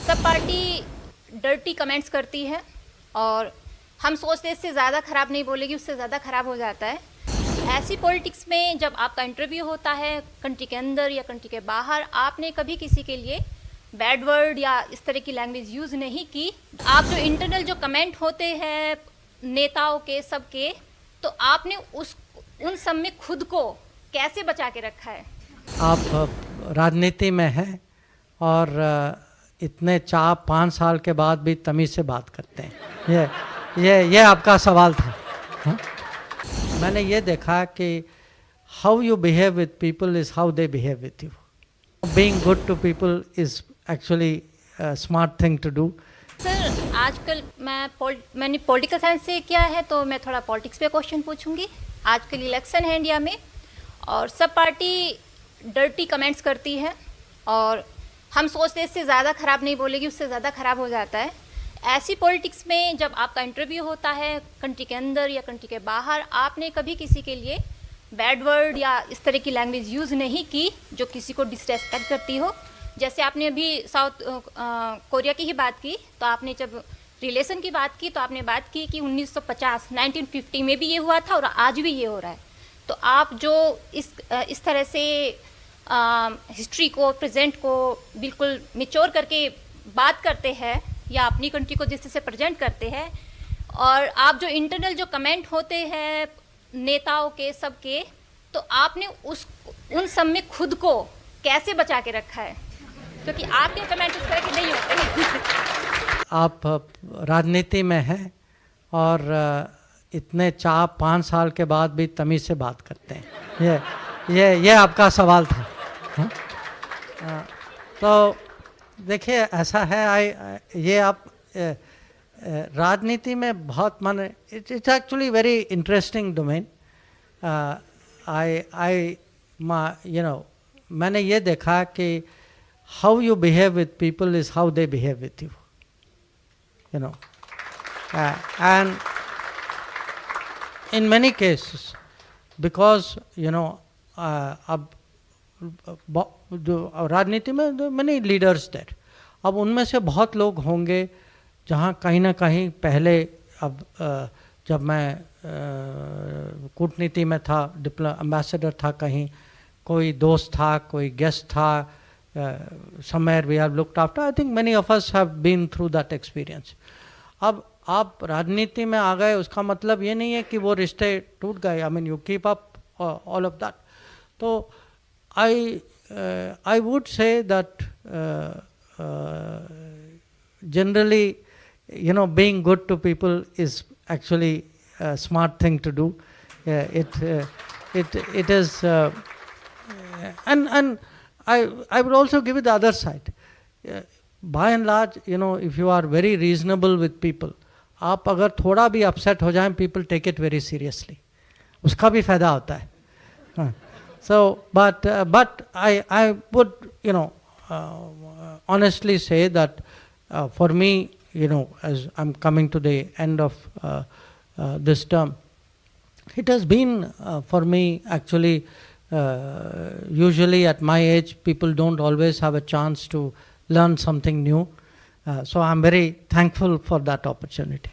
सब party dirty comments करती है और हम सोचते हैं इससे ज़्यादा ख़राब नहीं बोलेगी, उससे ज़्यादा ख़राब हो जाता है। ऐसी पॉलिटिक्स में जब आपका इंटरव्यू होता है कंट्री के अंदर या कंट्री के बाहर, आपने कभी किसी के लिए बैड वर्ड या इस तरह की लैंग्वेज यूज़ नहीं की। आप जो इंटरनल जो कमेंट होते हैं नेताओं के सबके, तो आपने उन सब में खुद को कैसे बचा के रखा है? आप राजनीति में हैं और इतने 4-5 साल के बाद भी तमीज़ से बात करते हैं। ये आपका सवाल था। हाँ? मैंने ये देखा कि how you behave with people is how they behave with you. Being good to people is actually smart thing to do. Sir, आजकल मैंने पॉलिटिकल साइंस से किया है, तो मैं थोड़ा पॉलिटिक्स पे क्वेश्चन पूछूंगी। आजकल इलेक्शन है इंडिया में और सब पार्टी डर्टी कमेंट्स करती है और हम सोचते हैं इससे ज़्यादा ख़राब नहीं बोलेगी, उससे ज़्यादा ख़राब हो जाता है। ऐसी पॉलिटिक्स में जब आपका इंटरव्यू होता है कंट्री के अंदर या कंट्री के बाहर, आपने कभी किसी के लिए बैड वर्ड या इस तरह की लैंग्वेज यूज़ नहीं की जो किसी को डिसरेस्पेक्ट करती हो। जैसे आपने अभी साउथ कोरिया की ही बात की, तो आपने जब रिलेशन की बात की तो आपने बात की कि 1950 में भी ये हुआ था और आज भी ये हो रहा है। तो आप जो इस तरह से हिस्ट्री को, प्रेजेंट को बिल्कुल मैच्योर करके बात करते हैं या अपनी कंट्री को जिस तरह से प्रेजेंट करते हैं, और आप जो इंटरनल जो कमेंट होते हैं नेताओं के सबके, तो आपने उन सब में खुद को कैसे बचा के रखा है? क्योंकि आपके कमेंट इस तरह के नहीं होते। आप राजनीति में हैं और इतने 4-5 साल के बाद भी तमीज़ से बात करते हैं। ये आपका सवाल था। हाँ? तो देखिए, ऐसा है, ये आप राजनीति में बहुत it's actually very interesting domain. मैंने ये देखा कि how you behave with people is how they behave with you, and in many cases, because अब जो राजनीति में many leaders there, अब उनमें से बहुत लोग होंगे जहाँ कहीं ना कहीं पहले, अब जब मैं कूटनीति में था, एम्बेसडर था, कहीं कोई दोस्त था, कोई गेस्ट था, somewhere we have looked after. I think many of us have been through that experience. अब आप राजनीति में आ गए, उसका मतलब ये नहीं है कि वो रिश्ते टूट गए। I mean, you keep up all of that. तो I would say that generally, being good to people is actually a smart thing to do. It is, and I would also give it the other side. By and large, if you are very reasonable with people, आप अगर थोड़ा भी upset हो जाएं, people take it very seriously. उसका भी फायदा होता है। So, but I would, honestly say that for me, as I'm coming to the end of this term, it has been for me actually, usually at my age, people don't always have a chance to learn something new. So I'm very thankful for that opportunity.